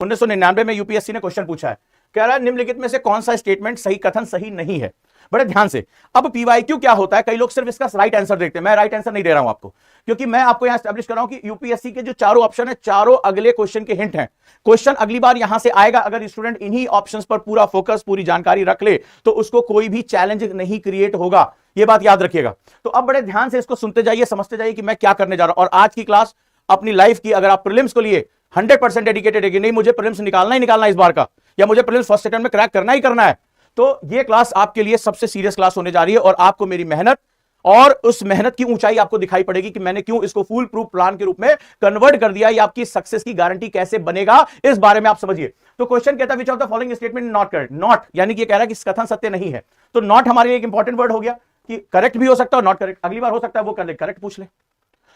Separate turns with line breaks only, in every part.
1999 में यूपीएससी ने क्वेश्चन पूछा है, कह रहा है निम्नलिखित में से कौन सा स्टेटमेंट सही कथन सही नहीं है। बड़े ध्यान से, अब पीवाईक्यू क्या होता है, कई लोग सिर्फ इसका राइट आंसर देखते हैं। मैं राइट आंसर नहीं दे रहा हूं आपको, क्योंकि मैं आपको यहां एस्टैब्लिश कर रहा हूं कि यूपीएससी के जो चारों ऑप्शन है, चारों अगले क्वेश्चन के हिंट हैं। क्वेश्चन अगली बार यहां से आएगा, अगर स्टूडेंट इन्हीं ऑप्शंस पर पूरा फोकस, पूरी जानकारी रख ले, तो उसको कोई भी चैलेंज नहीं क्रिएट होगा। ये बात याद रखिएगा। तो अब बड़े ध्यान से इसको सुनते जाइए, समझते जाइए कि मैं क्या करने जा रहा हूं। और आज की क्लास अपनी लाइफ की, अगर आप प्रीलिम्स को लिए 100% डेडिकेटेड है कि नहीं मुझे प्रीलिम्स निकालना ही निकालना इस बार का, या मुझे प्रीलिम्स फर्स्ट अटेम्प्ट में क्रैक करना ही करना है, तो ये क्लास आपके लिए सबसे सीरियस क्लास होने जा रही है। और आपको मेरी मेहनत और उस मेहनत की ऊंचाई आपको दिखाई पड़ेगी कि मैंने क्यों इसको फुल प्रूफ प्लान के रूप में कन्वर्ट कर दिया। ये आपकी सक्सेस की गारंटी कैसे बनेगा, इस बारे में आप समझिए। तो क्वेश्चन कहता है which of the following statement not correct. Not यानी कि कह रहा है कि कथन सत्य नहीं है। तो नॉट हमारे लिए एक इंपॉर्टेंट वर्ड हो गया कि करेक्ट भी हो सकता है और नॉट करेक्ट। अगली बार हो सकता है वो करेक्ट पूछ ले,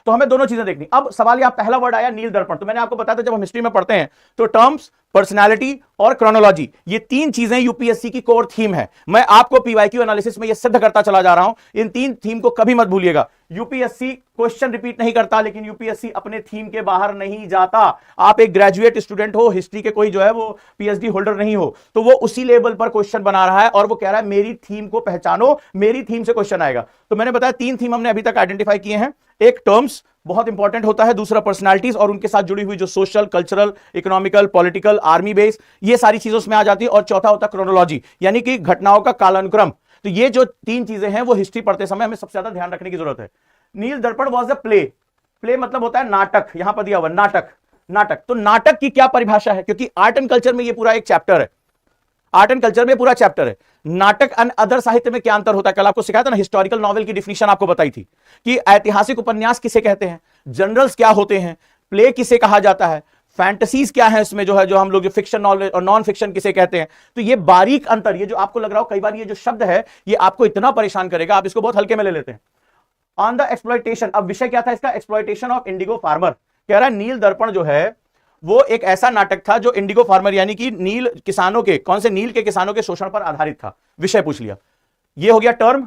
तो हमें दोनों चीजें देखनी। अब सवाल यहां पहला वर्ड आया नील दर्पण। तो मैंने आपको बताया था जब हम हिस्ट्री में पढ़ते हैं तो टर्म्स, पर्सनालिटी और क्रोनोलॉजी, ये तीन चीजें यूपीएससी की कोर थीम है। मैं आपको पीवाईक्यू एनालिसिस में ये सिद्ध करता चला जा रहा हूं। इन तीन थीम को कभी मत भूलिएगा। यूपीएससी क्वेश्चन रिपीट नहीं करता, लेकिन यूपीएससी अपने थीम के बाहर नहीं जाता। आप एक ग्रेजुएट स्टूडेंट हो, हिस्ट्री के कोई जो है वो पीएचडी होल्डर नहीं हो, तो वो उसी लेवल पर क्वेश्चन बना रहा है और वो कह रहा है मेरी थीम को पहचानो, मेरी थीम से क्वेश्चन आएगा। तो मैंने बताया तीन थीम हमने अभी तक आइडेंटिफाई किए हैं। एक टर्म्स बहुत इंपॉर्टेंट होता है, दूसरा पर्सनालिटीज और उनके साथ जुड़ी हुई जो social, cultural, economical, political, army base, ये सारी चीजों उसमें आ जाती है। और चौथा होता है क्रोनोलॉजी, यानी कि घटनाओं का कालानुक्रम। तो ये जो तीन चीजें हैं वो हिस्ट्री पढ़ते समय हमें सबसे ज्यादा ध्यान रखने की जरूरत है। नील दर्पण वॉज अ प्ले। प्ले मतलब होता है नाटक, यहां पर दिया हुआ नाटक। नाटक, तो नाटक की क्या परिभाषा है, क्योंकि आर्ट एंड कल्चर में ये पूरा एक चैप्टर है। आर्ट एंड कल्चर में पूरा चैप्टर है। नाटक एंड अदर साहित्य में क्या अंतर होता है, कल आपको सिखाया था ना, हिस्टोरिकल नॉवेल की डिफिनीशन आपको बताई थी कि ऐतिहासिक उपन्यास किसे कहते हैं, जनरल्स क्या होते हैं, प्ले किसे कहा जाता है, फैंटेसीज क्या है इसमें जो है, जो हम लोग जो फिक्शन नॉलेज और नॉन फिक्शन किसे कहते हैं। तो ये बारीक अंतर, ये जो आपको लग रहा हो कई बार ये जो शब्द है ये आपको इतना परेशान करेगा, आप इसको बहुत हल्के में ले लेते हैं। ऑन द एक्सप्लॉयटेशन, अब विषय क्या था इसका, एक्सप्लॉयटेशन ऑफ इंडिगो फार्मर। कह रहा है नील दर्पण जो है वो एक ऐसा नाटक था जो इंडिगो फार्मर यानी कि नील किसानों के, कौन से नील के किसानों के शोषण पर आधारित था। विषय पूछ लिया, ये हो गया टर्म,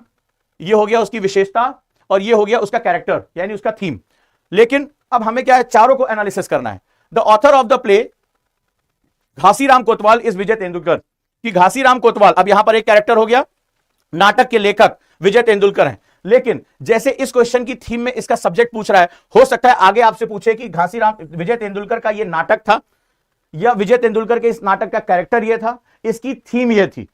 ये हो गया उसकी विशेषता और ये हो गया उसका कैरेक्टर यानी उसका थीम। लेकिन अब हमें क्या है, चारों को एनालिसिस करना है। The author of the play Ghasiram Kotwal is विजय तेंदुलकर। कि घासीराम कोतवाल, अब यहां पर एक कैरेक्टर हो गया, नाटक के लेखक विजय तेंदुलकर हैं। लेकिन जैसे इस क्वेश्चन की थीम में इसका सब्जेक्ट पूछ रहा है, हो सकता है आगे आपसे पूछे कि घासीराम विजय तेंदुलकर का ये नाटक था या विजय तेंदुलकर के इस नाटक का कैरेक्टर ये था, इसकी थीम ये थी,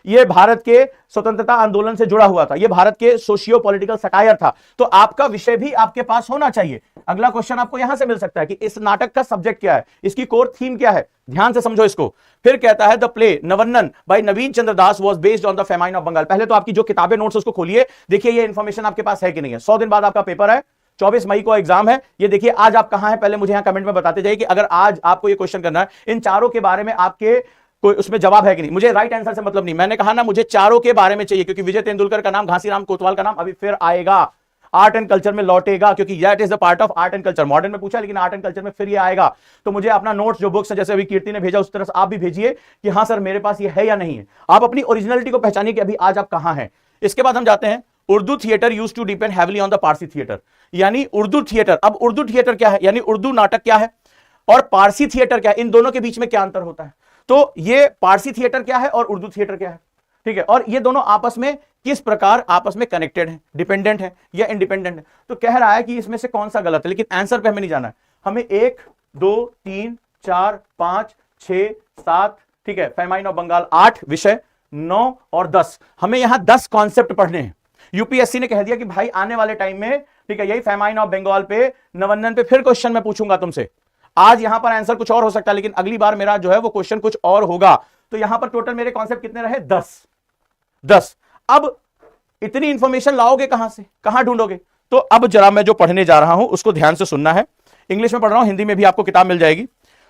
ये भारत के स्वतंत्रता आंदोलन से जुड़ा हुआ था, ये भारत के सोशियो पॉलिटिकल सटायर था। तो आपका विषय भी आपके पास होना चाहिए। अगला क्वेश्चन आपको यहां से मिल सकता है कि इस नाटक का सब्जेक्ट क्या है, इसकी कोर थीम क्या है, ध्यान से समझो इसको। फिर कहता है द प्ले नवन्नन by Navin Chandra Das was based on the famine of Bengal. पहले तो आपकी जो किताबें नोट्स उसको खोलिए, देखिए ये इंफॉर्मेशन आपके पास है कि नहीं है। 100 दिन बाद आपका पेपर है, 24 मई को एग्जाम है। ये देखिए आज आप कहां हैं, पहले मुझे यहां कमेंट में बताते जाइए कि अगर आज आपको ये क्वेश्चन करना है, इन चारों के बारे में आपके कोई उसमें जवाब है कि नहीं। मुझे राइट आंसर से मतलब नहीं, मैंने कहा ना मुझे चारों के बारे में चाहिए, क्योंकि विजय तेंदुलकर का नाम, घासीराम कोतवाल का नाम अभी फिर आएगा, आर्ट एंड कल्चर में लौटेगा, क्योंकि that is the part of art and culture. Modern में पूछा लेकिन आर्ट एंड कल्चर में फिर ये आएगा। तो मुझे अपना नोट्स जो बुक्स है, जैसे अभी कीर्ति ने भेजा उस तरह से आप भी भेजिए कि हाँ सर मेरे पास ये है या नहीं है। आप अपनी ओरिजिनलिटी को पहचानिए कि अभी आज आप कहां हैं। इसके बाद हम जाते हैं Urdu theatre used to depend heavily on the Parsi theatre, यानी उर्दू थिएटर। अब उर्दू थिएटर क्या है, यानी उर्दू नाटक क्या है और पारसी थिएटर क्या है, इन दोनों के बीच में क्या अंतर होता है। तो ये पारसी थिएटर क्या है और उर्दू थिएटर क्या है, ठीक है, और ये दोनों आपस में किस प्रकार आपस में कनेक्टेड है, डिपेंडेंट है या इंडिपेंडेंट है। तो कह रहा है कि इसमें से कौन सा गलत है, लेकिन आंसर पे हमें नहीं जाना है। हमें 1 2 3 4 5 6 7, ठीक है, फेमाइन ऑफ बंगाल 8 विषय, 9 और 10, हमें यहां 10 कॉन्सेप्ट पढ़ने हैं। यूपीएससी ने कह दिया कि भाई आने वाले टाइम में, ठीक है, यही फेमाइन ऑफ बंगाल पे, नवन्नन पे फिर क्वेश्चन मैं पूछूंगा तुमसे। आज यहां पर आंसर कुछ और हो सकता है, लेकिन अगली बार मेरा जो है वो क्वेश्चन कुछ और होगा। तो यहां पर टोटल मेरे कॉन्सेप्ट कितने रहे, 10। अब इतनी इंफॉर्मेशन लाओगे कहां से, कहां ढूंढोगे। तो अब जरा मैं जो पढ़ने जा रहा हूं उसको ध्यान से सुनना है। इंग्लिश में पढ़ रहा हूं, हिंदी में भी आपको किताब मिल जाएगी।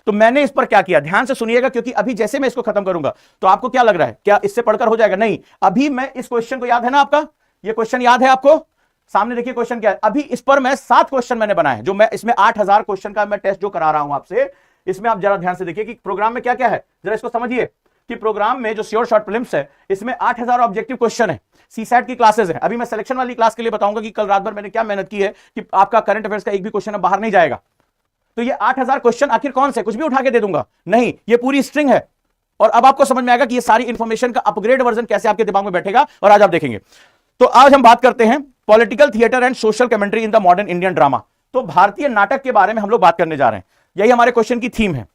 तो मैंने इस पर क्या किया, ध्यान से सुनिएगा, क्योंकि अभी जैसे मैं इसको खत्म करूंगा तो आपको क्या लग रहा है, क्या इससे पढ़कर हो जाएगा, नहीं। अभी मैं इस क्वेश्चन को, याद है ना आपका, ये क्वेश्चन याद है आपको, सामने देखिए क्वेश्चन क्या है। अभी इस पर मैं 7 क्वेश्चन मैंने बनाए, जो मैं इसमें 8000 क्वेश्चन का मैं टेस्ट जो करा रहा हूं आपसे, इसमें आप जरा ध्यान से देखिए कि प्रोग्राम में क्या क्या है, जरा इसको समझिए कि प्रोग्राम में जो श्योर शॉर्ट प्रीलिम्स है इसमें 8000 ऑब्जेक्टिव क्वेश्चन है, सीसैट की क्लासेस है। अभी मैं सिलेक्शन वाली क्लास के लिए बताऊंगा कि कल रात भर मैंने क्या मेहनत की है कि आपका करंट अफेयर्स का एक भी क्वेश्चन बाहर नहीं जाएगा। तो ये 8000 क्वेश्चन आखिर कौन से, कुछ भी उठा के दे दूंगा नहीं, ये पूरी स्ट्रिंग है। और अब आपको समझ में आएगा कि ये सारी इंफॉर्मेशन का अपग्रेड वर्जन कैसे आपके दिमाग में बैठेगा, और आज आप देखेंगे। तो आज हम बात करते हैं political theatre and social commentary in the modern Indian drama. तो भारतीय नाटक के बारे में हम लोग बात करने जा रहे हैं, यही हमारे क्वेश्चन की थीम है।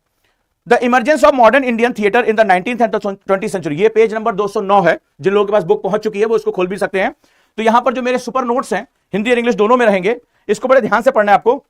The emergence of modern Indian theatre in the 19th and 20th century. ये पेज नंबर 209 है, जिन लोगों के पास बुक पहुंच चुकी है वो इसको खोल भी सकते हैं। तो यहां पर जो मेरे सुपर नोट्स हैं, हिंदी और इंग्लिश दोनों में रहेंगे, इसको बड़े ध्यान से पढ़ना है आपको।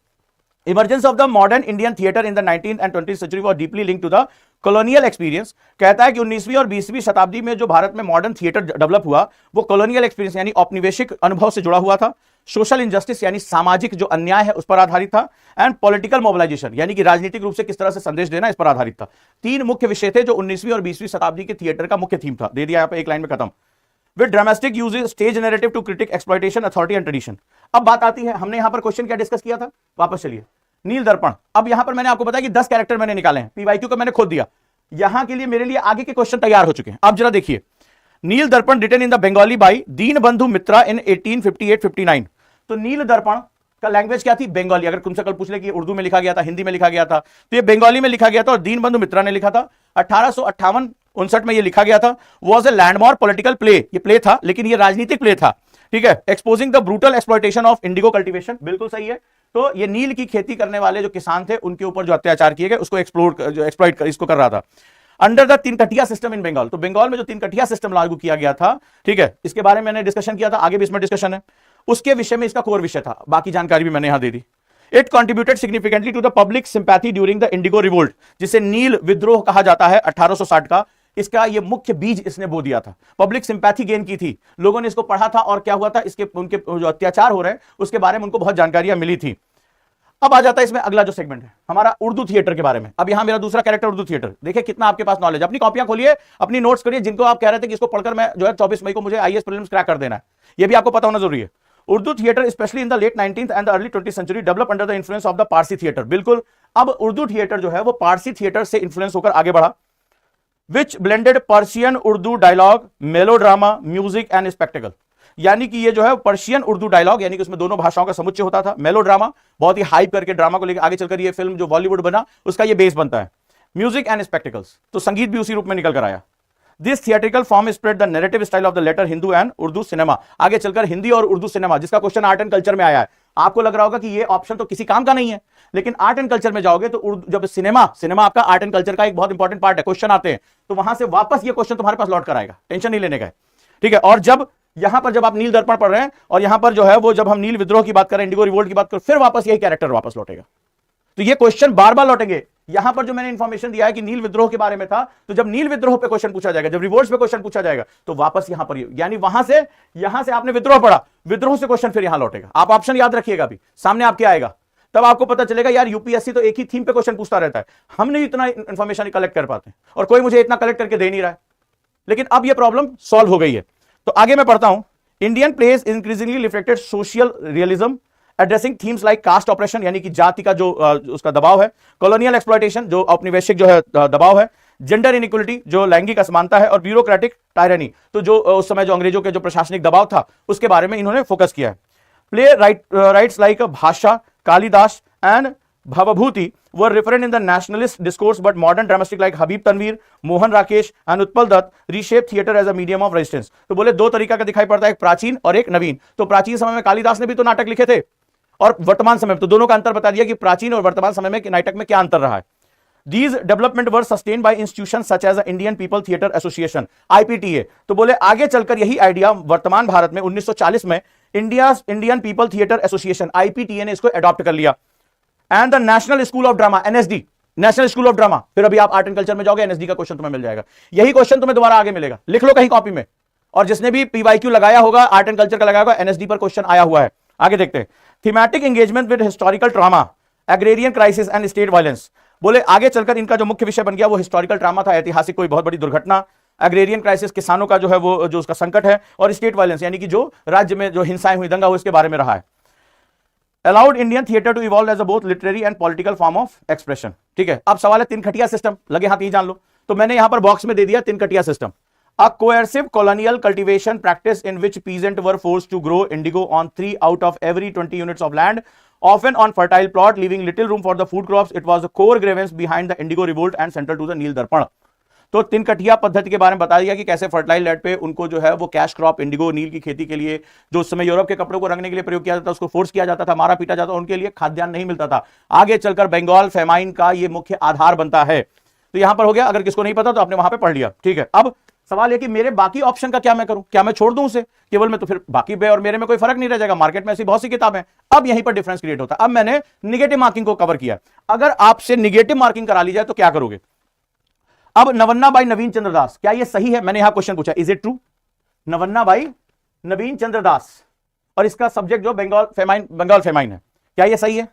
Emergence of the modern Indian theatre in the 19th and 20th century was deeply linked to the colonial experience. कहता है कि 19वीं और 20वीं शताब्दी में जो भारत में मॉडर्न थिएटर डेवलप हुआ वो कॉलोनियल एक्सपीरियंस यानी औपनिवेशिक अनुभव से जुड़ा हुआ था। सोशल इंजस्टिस यानी सामाजिक जो अन्याय है उस पर आधारित था, एंड पॉलिटिकल मोबिलाइजेशन यानी कि राजनीतिक रूप से किस तरह से संदेश देना इस पर आधारित था। तीन मुख्य विषय थे जो 19वीं और 20वीं शताब्दी के थिएटर का मुख्य थीम था। दे दिया यहां पे एक लाइन में खत्म। With dramatic uses stage narrative to critique exploitation authority and tradition. अब बात आती है, हमने यहां पर क्वेश्चन क्या डिस्कस किया था, वापस चलिए। नील दर्पण। अब यहां पर मैंने आपको बताया कि 10 कैरेक्टर मैंने निकाले हैं, पीवाईक्यू का मैंने खोद दिया, यहां के लिए मेरे लिए आगे के क्वेश्चन तैयार हो चुके हैं। अब जरा देखिए, Nil Darpan written in the Bengali by Dinabandhu Mitra in 1858-59। तो नील दर्पण का लैंग्वेज क्या थी, बंगाली। अगर तुमसे कल पूछ ले कि उर्दू में लिखा गया था, हिंदी में लिखा गया था, तो ये बंगाली में लिखा गया था और दीनबंधु मित्रा ने लिखा था। 1858-59 में ये लिखा गया था। Was a landmark political play, ये प्ले था लेकिन ये राजनीतिक प्ले था, ठीक है। Exposing the brutal exploitation of Indigo cultivation, बिल्कुल सही है। तो ये नील की खेती करने वाले जो किसान थे उनके ऊपर जो अत्याचार किए गए उसको एक्सप्लॉइट इसको कर रहा था। अंडर द तीन कटिया सिस्टम इन बंगाल। तो बंगाल में जो तीन कटिया सिस्टम लागू किया गया था, ठीक है, इसके बारे में मैंने डिस्कशन किया था, आगे भी इसमें डिस्कशन है, उसके विषय में इसका कोर विषय था, बाकी जानकारी भी मैंने यहां दे दी। It contributed significantly to the public sympathy during the indigo revolt, जिसे नील विद्रोह कहा जाता है 1860 का। इसका ये मुख्य बीज इसने बो दिया था, पब्लिक सिंपैथी गेन की थी, लोगों ने इसको पढ़ा था और क्या हुआ था, इसके उनके जो अत्याचार हो रहे हैं उसके बारे में उनको बहुत जानकारियां मिली थी। अब आ जाता है इसमें अगला जो सेगमेंट है हमारा उर्दू थिएटर के बारे में। अब यहां मेरा दूसरा कैरेक्टर उर्दू थिएटर। देखिए कितना आपके पास नॉलेज, अपनी कॉपियां खोलिए, अपनी नोट्स करिए, जिनको आप कह रहे थे कि इसको पढ़कर मैं जो है 24 मई को मुझे आईएएस प्रीलिम्स क्रैक कर देना है, ये भी आपको पता होना जरूरी है। Urdu theatre specially in the late 19th and the early 20th century develop under the influence of the Parsi theatre. बिल्कुल, अब उर्दू थिएटर जो है वो पारसी थिएटर से इन्फ्लुएंस होकर आगे बढ़ा। Which blended Persian Urdu dialogue, melodrama, music and spectacle. यानी कि ये जो है पर्शियन उर्दू डायलॉग, यानी कि उसमें दोनों भाषाओं का समुच्चय होता था। मेलोड्रामा, बहुत ही हाइप करके ड्रामा को लेकर आगे चलकर ये फिल्म जो बॉलीवुड बना उसका ये बेस बनता है। म्यूजिक एंड स्पेक्टिकल्स, तो संगीत भी उसी रूप में निकल कर आया। This theatrical form spread the narrative style of the later Hindu and Urdu cinema. आगे चलकर हिंदी और उर्दू सिनेमा, जिसका क्वेश्चन आर्ट एंड कल्चर में आया है। आपको लग रहा होगा कि ये ऑप्शन तो किसी काम का नहीं है, लेकिन आर्ट एंड कल्चर में जाओगे तो जब सिनेमा आपका आर्ट एंड कल्चर का एक बहुत इंपॉर्टेंट पार्ट है, क्वेश्चन आते हैं तो वहां से वापस ये क्वेश्चन तुम्हारे पास लौट कर आएगा, टेंशन नहीं लेने का है, ठीक है। और जब यहां पर जब आप नील दर्पण पढ़ रहे हैं और यहां पर जो है वो जब हम नील विद्रोह की बात करें, इंडिगो रिवोल्ट की बात करें, फिर वापस यही कैरेक्टर वापस लौटेगा। तो ये क्वेश्चन बार बार लौटेंगे। यहां पर जो मैंने इंफॉर्मेशन दिया है कि नील विद्रोह के बारे में था, तो जब नील विद्रोह पे क्वेश्चन पूछा जाएगा, जब रिवोल्ट पे क्वेश्चन पूछा जाएगा, तो वापस यहां पर, यानी यहां से आपने विद्रोह पढ़ा, विद्रोह से क्वेश्चन फिर यहां लौटेगा। आप ऑप्शन याद रखिएगा, भी सामने आपके आएगा, तब आपको पता चलेगा यार यूपीएससी तो एक ही थीम पे क्वेश्चन पूछता रहता है, हम नहीं इतना इंफॉर्मेशन कलेक्ट कर पाते और कोई मुझे इतना कलेक्ट करके दे नहीं रहा है। लेकिन अब यह प्रॉब्लम सॉल्व हो गई है। तो आगे मैं पढ़ता हूं। Indian plays increasingly reflected social realism addressing themes like caste oppression, यानी कि जाति का जो उसका दबाव है, कॉलोनियल एक्सप्लॉयटेशन जो औपनिवेशिक जो है दबाव है, जेंडर इनइक्वलिटी जो लैंगिक असमानता है, और ब्यूरोक्रेटिक टायरनी तो जो उस समय जो अंग्रेजों के जो प्रशासनिक दबाव था उसके बारे में इन्होंने फोकस किया है। प्ले राइट्स लाइक भाषा, Kalidas and Bhavabhuti were referent in the nationalist discourse, but modern dramatic like Habib Tanvir, Mohan Rakesh and Utpal Dutt reshape theater as a medium of resistance। तो बोले दो तरीका का दिखाई पड़ता है, एक प्राचीन और एक नवीन। तो प्राचीन समय में कालिदास ने भी तो नाटक लिखे थे और वर्तमान समय में, तो दोनों का अंतर बता दिया कि प्राचीन और वर्तमान समय में नाटक में क्या अंतर रहा है। These development were sustained by institutions such as the Indian People Theatre Association IPTA। तो बोले आगे चलकर यही आइडिया वर्तमान भारत में 1940 में Indian people theatre association IPTA ने इसको अडॉप्ट कर लिया। And the national school of drama NSD, national school of drama. फिर अभी आप आर्ट एंड कल्चर में जाओगे, NSD का क्वेश्चन तुम्हें मिल जाएगा। यही क्वेश्चन तुम्हें दोबारा आगे मिलेगा, लिख लो कहीं कॉपी में। और जिसने भी PYQ लगाया होगा, आर्ट एंड कल्चर का लगाया होगा, NSD पर क्वेश्चन आया हुआ है। आगे देखते हैं। Thematic engagement with historical drama, agrarian crisis and state violence. बोले आगे चलकर इनका जो मुख्य विषय बन गया वो हिस्टोरिकल ड्रामा था, ऐतिहासिक कोई बहुत बड़ी दुर्घटना, एग्रेरियन क्राइसिस किसानों का जो है वो जो उसका संकट है, और स्टेट वायलेंस यानी कि जो राज्य में जो हिंसाएं हुई, दंगा हुआ, इसके बारे में रहा है। Allowed Indian theatre to evolve as a both literary and political form of expression। ठीक है, अब सवाल है तिनकटिया सिस्टम, लगे हाथ ही जान लो। तो मैंने यहां पर बॉक्स में दे दिया तिनकटिया system. A coercive colonial cultivation practice in which peasants were forced to grow indigo on 3 out of every 20 units of land often on fertile plot, leaving little room for the food crops. It was the core grievance behind the Indigo revolt and central to the नील दर्पण. तो तिनकटिया पद्धति के बारे में बता दिया कि कैसे फर्टाइल लैंड पे उनको जो है वो कैश क्रॉप इंडिगो नील की खेती के लिए, जो उस समय यूरोप के कपड़ों को रंगने के लिए प्रयोग किया जाता था, उसको फोर्स किया जाता था, मारा पीटा जाता था, उनके लिए खाद्यान्न नहीं मिलता था। आगे चलकर बंगाल फेमाइन का ये मुख्य आधार बनता है। तो यहां पर हो गया, अगर किसको नहीं पता तो आपने वहां पे पढ़ लिया, ठीक है। अब सवाल है कि मेरे बाकी ऑप्शन का क्या मैं करूं, क्या मैं छोड़ दूं उसे केवल में, तो फिर बाकी बे और मेरे में कोई फर्क नहीं रह जाएगा। मार्केट में ऐसी बहुत सी किताबें, अब यहीं पर डिफरेंस क्रिएट होता है। अब मैंने निगेटिव मार्किंग को कवर किया। अगर आपसे निगेटिव मार्किंग करा ली जाए तो क्या करोगे? अब नवन्ना बाई नवीन चंद्र दास, क्या यह सही है? मैंने यहां क्वेश्चन पूछा, इज इट ट्रू? नवन्ना बाई नवीन चंद्र दास और इसका सब्जेक्ट जो बंगाल फेमाइन है, क्या यह सही है?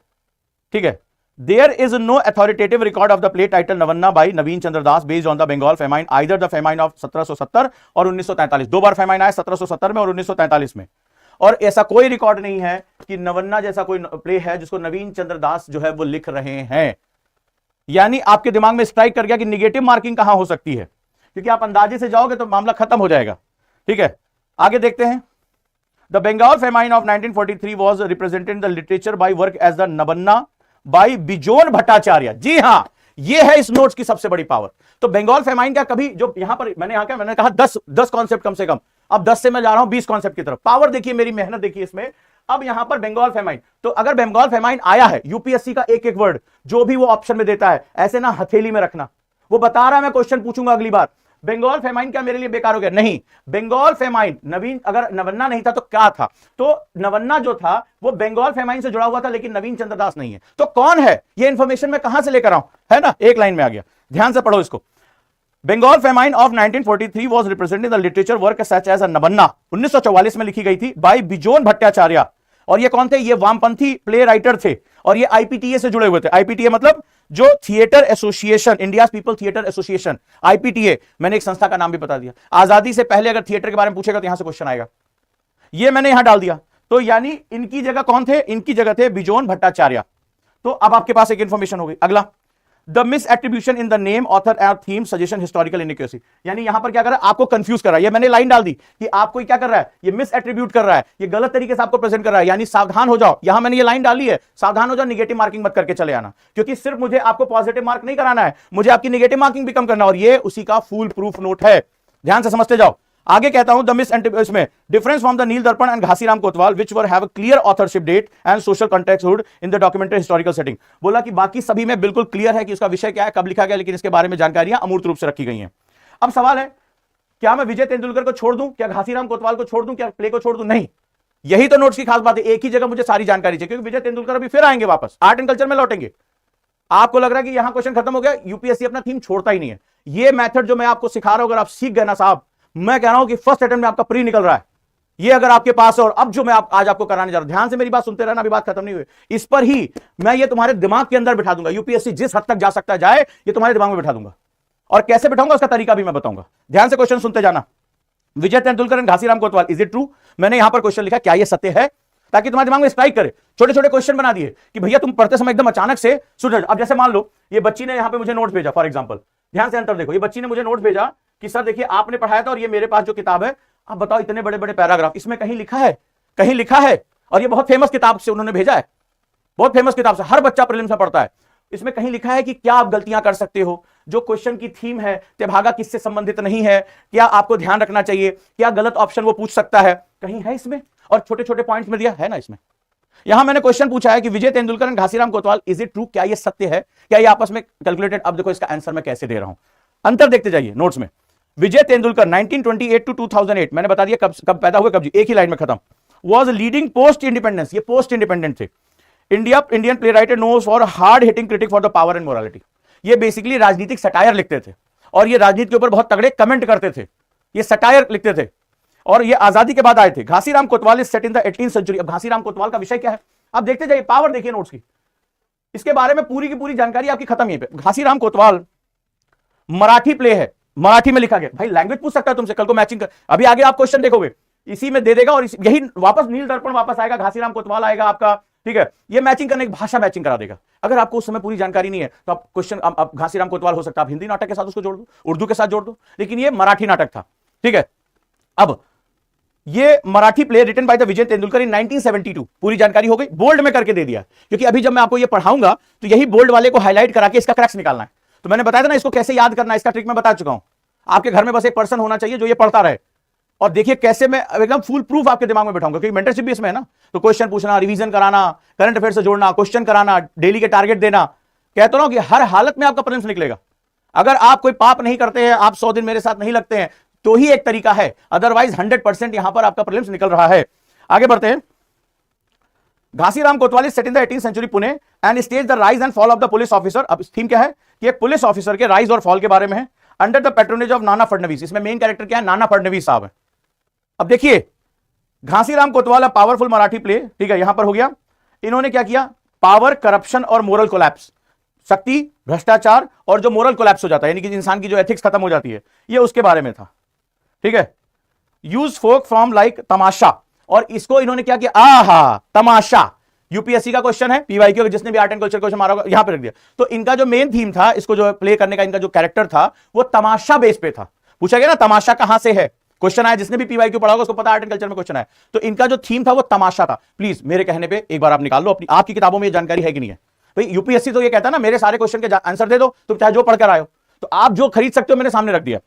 ठीक है। There is no authoritative record of the play title Navanna by Naveen Chandra Das based on the Bengal famine, either the famine of 1770 और 1943। दो बार famine आया, 1770 में और 1943 में, और ऐसा कोई रिकॉर्ड नहीं है कि नवन्ना जैसा कोई प्ले है जिसको नवीन चंद्र दास जो है वो लिख रहे हैं। यानी आपके दिमाग में स्ट्राइक कर गया कि निगेटिव मार्किंग कहां हो सकती है, क्योंकि आप अंदाजे से जाओगे तो मामला खत्म हो जाएगा। ठीक है, आगे देखते हैं। The Bengal famine of 1943 was represented in the literature by work as the नवन्ना बाई बिजोन भट्टाचार्य। जी हां, यह है इस नोट्स की सबसे बड़ी पावर। तो बंगाल फेमाइन का कभी जो यहां पर मैंने कहा 10 कॉन्सेप्ट कम से कम, अब 10 से मैं जा रहा हूं 20 कॉन्सेप्ट की तरफ। पावर देखिए, मेरी मेहनत देखिए इसमें। अब यहां पर बंगाल फेमाइन, तो अगर बंगाल फेमाइन आया है, यूपीएससी का एक एक वर्ड जो भी वो ऑप्शन में देता है, ऐसे ना हथेली में रखना। वो बता रहा है मैं क्वेश्चन पूछूंगा अगली बार। बंगाल फेमाइन क्या मेरे लिए बेकार हो गया? नहीं, बंगाल फेमाइन नवीन, अगर नवन्ना नहीं था तो क्या था? तो नवन्ना जो था वो बंगाल फेमाइन से जुड़ा हुआ था, लेकिन नवीन चंद्र दास नहीं है। तो कौन है? ये इंफॉर्मेशन मैं कहां से लेकर आऊं, है ना, एक लाइन में आ गया। ध्यान से पढ़ो इसको। Bengal famine of 1943 was represented the literature work such as a नवन्ना, 1944 में लिखी गई थी, बाय बिजोन भट्टाचार्य। और ये कौन थे? ये वामपंथी प्ले राइटर थे, और ये आईपीटीए से जुड़े हुए थे। आईपीटीए मतलब जो theatre association, India people theatre association, IPTA. मैंने एक संस्था का नाम भी बता दिया। आजादी से पहले अगर थिएटर के बारे में पूछेगा तो यहां से क्वेश्चन आएगा, ये मैंने यहां डाल दिया। तो यानी इनकी जगह कौन थे? इनकी जगह थे बिजोन भट्टाचार्य। तो अब आपके पास एक इंफॉर्मेशन हो गई। अगला, the miss attribution in the name author and theme suggestion historical inaccuracy. यानी यहां पर क्या कर रहा है? आपको कंफ्यूज कर रहा है। ये मैंने लाइन डाल दी कि आपको क्या कर रहा है, ये मिस एट्रीब्यूट कर रहा है, ये गलत तरीके से आपको प्रेजेंट कर रहा है। यानी सावधान हो जाओ, यहां मैंने ये लाइन डाली है, सावधान हो जाओ, निगेटिव मार्किंग मत करके चले आना, क्योंकि सिर्फ मुझे आपको पॉजिटिव मार्क नहीं कराना है, मुझे आपकी निगेटिव मार्किंग भी कम करना, और ये उसी का फुल प्रूफ नोट है। ध्यान से समझते जाओ। आगे कहता हूं, द मिस इसमें difference from the Nil Darpan and Ghashiram Kotwal which were have a clear authorship date and social context in the documentary historical setting. बोला कि बाकी सभी में बिल्कुल क्लियर है कि उसका विषय क्या है, कब लिखा गया, लेकिन इसके बारे में जानकारियां अमूर्त रूप से रखी गई हैं। अब सवाल है, क्या मैं विजय तेंदुलकर को छोड़ दूं, क्या घासीराम कोतवाल को छोड़ दूं, क्या प्ले को छोड़ दूं? नहीं, यही तो नोट्स की खास बात है। एक ही जगह मुझे सारी जानकारी चाहिए, क्योंकि विजय तेंदुलकर अभी फिर आएंगे वापस, आर्ट एंड कल्चर में लौटेंगे। आपको लग रहा है कि यहां क्वेश्चन खत्म हो गया, यूपीएससी अपना थीम छोड़ता ही नहीं है। ये मेथड जो मैं आपको सिखा रहा हूं, अगर आप सीख गए ना साहब, मैं कह रहा हूं कि फर्स्ट अटेम्प्ट में आपका प्री निकल रहा है। ये अगर आपके पास है, और अब जो मैं आज आपको कराने जा रहा हूं, ध्यान से मेरी बात सुनते रहना, अभी बात खत्म नहीं हुई। इस पर ही मैं ये तुम्हारे दिमाग के अंदर बिठा दूंगा। यूपीएससी जिस हद तक जा सकता है जाए, ये तुम्हारे दिमाग में बिठा दूंगा, और कैसे बिठाऊंगा उसका तरीका भी मैं बताऊंगा। ध्यान से क्वेश्चन सुनते जाना। विजय Tendulkar and Ghashiram Kotwal, is it true? मैंने यहां पर क्वेश्चन लिखा, क्या यह सत्य है, ताकि तुम्हारे दिमाग में स्ट्राइक करे। छोटे छोटे क्वेश्चन बना दिए कि भैया तुम पढ़ते समय एकदम अचानक से सुन। अब जैसे मान लो ये बच्ची ने यहां पे मुझे नोट्स भेजा, फॉर एग्जांपल, ध्यान से अंतर देखो। ये बच्ची ने मुझे नोट्स भेजा कि सर देखिए आपने पढ़ाया था, और ये मेरे पास जो किताब है, आप बताओ इतने बड़े बड़े पैराग्राफ, इसमें कहीं लिखा है, कहीं लिखा है, और ये बहुत फेमस किताब से उन्होंने भेजा है, बहुत फेमस किताब से, हर बच्चा प्रीलिम्स में पढ़ता है। इसमें कहीं लिखा है कि क्या आप गलतियां कर सकते हो, जो क्वेश्चन की थीम है तेभागा किससे संबंधित नहीं है, क्या आपको ध्यान रखना चाहिए, क्या गलत ऑप्शन वो पूछ सकता है, कहीं है इसमें, और छोटे छोटे पॉइंट्स में दिया है ना इसमें। यहां मैंने क्वेश्चन पूछा है कि विजय Tendulkar and Ghashiram Kotwal, is it true? क्या ये सत्य है, क्या ये आपस में कैलकुलेटेड? अब देखो इसका आंसर मैं कैसे दे रहा हूं, अंतर देखते जाइए नोट्स में। विजय तेंदुलकर 1928 टू 2008, मैंने बता दिया कब पैदा हुए, कब जी, एक ही लाइन में खत्म। वॉज लीडिंग पोस्ट इंडिपेंडेंस, ये पोस्ट इंडिपेंडेंट थे। Indian playwright knows for hard hitting critic for the power and morality. ये बेसिकली राजनीतिक सटायर लिखते थे, और ये राजनीति के ऊपर बहुत तगड़े कमेंट करते थे, ये सटायर लिखते थे, और ये आजादी के बाद आए थे। Ghashiram Kotwal is set in the 18th century. अब घासीराम कोतवाल का विषय क्या है, आप देखते जाइए, पावर देखिए नोट्स की, इसके बारे में पूरी की पूरी जानकारी आपकी खत्म यहीं पे। घासीराम कोतवाल मराठी प्ले है, मराठी में लिखा गया। भाई लैंग्वेज पूछ सकता है तुमसे, कल को मैचिंग कर, अभी आगे आप क्वेश्चन देखोगे इसी में दे देगा, और यही वापस नील दर्पण वापस आएगा, घासीराम कोतवाल आएगा आपका, ठीक है। ये मैचिंग करने की भाषा मैचिंग करा देगा। अगर आपको उस समय पूरी जानकारी नहीं है तो आप क्वेश्चन, अब घासीराम कोतवाल हो सकता है आप हिंदी नाटक के साथ उसको जोड़ दो, उर्दू के साथ जोड़ दो, लेकिन ये मराठी नाटक था, ठीक है। अब ये Marathi play written by the Vijay Tendulkar in 1972। पूरी जानकारी हो गई, बोल्ड में करके दे दिया, क्योंकि अभी जब मैं आपको ये पढ़ाऊंगा तो यही बोल्ड वाले को हाईलाइट करा के इसका क्रैक्स निकालना है। तो मैंने बताया था ना इसको कैसे याद करना है, इसका ट्रिक मैं बता चुका हूं। आपके घर में बस एक पर्सन होना चाहिए जो ये पढ़ता रहे, और देखिए कैसे मैं एकदम फुल प्रूफ आपके दिमाग में बैठाऊंगा, क्योंकि मेंटरशिप भी इसमें है ना। तो क्वेश्चन पूछना, रिवीजन कराना, करंट अफेयर से जोड़ना, क्वेश्चन कराना, डेली के टारगेट देना। कहता हूं कि हर हालत में आपका प्रीलिम्स निकलेगा। अगर आप कोई पाप नहीं करते हैं, आप 100 दिन मेरे साथ नहीं लगते हैं, तो ही एक तरीका है, अदरवाइज 100% यहां पर आपका प्रीलिम्स निकल रहा है। आगे बढ़ते हैं। Ghashiram Kotwal set in the 18th century Pune and stage the rise and fall of the police officer. अब थीम क्या है कि एक पुलिस ऑफिसर के राइज और फॉल के बारे में है, under the patronage of Nana Phadnavis. इसमें मेन कैरेक्टर क्या है? नाना फडणवीस साहब है। अब देखिए घासीराम कोतवाल पावरफुल मराठी प्ले, ठीक है, यहां पर हो गया। इन्होंने क्या किया? पावर, करप्शन और मोरल कोलैप्स, शक्ति, भ्रष्टाचार और जो मोरल कोलैप्स हो जाता है, यानी कि इंसान की जो एथिक्स खत्म हो जाती है, ये उसके बारे में था। ठीक है। यूज फोक फॉर्म लाइक तमाशा, और इसको इन्होंने क्या किया? आहा, तमाशा यूपीएससी का क्वेश्चन है, पीवाईक्यू का, जिसने भी आर्ट एंड कल्चर क्वेश्चन मारा होगा यहां पे रख दिया। तो इनका जो मेन थीम था, इसको जो प्ले करने का इनका जो कैरेक्टर था, वो तमाशा बेस पे था। पूछा गया ना तमाशा कहां से है, क्वेश्चन आया, जिसने भी पीवाईक्यू पढ़ा होगा उसको पता आर्ट एंड कल्चर में क्वेश्चन आया। तो इनका जो थीम था वो तमाशा था। प्लीज मेरे कहने पे एक बार आप निकाल लो अपनी, आपकी किताबों में ये जानकारी है कि नहीं है भाई। यूपीएससी तो ये कहता है ना मेरे सारे क्वेश्चन के आंसर दे दो, तुम चाहे जो पढ़कर आए हो। तो आप जो खरीद सकते हो मैंने सामने रख दिया।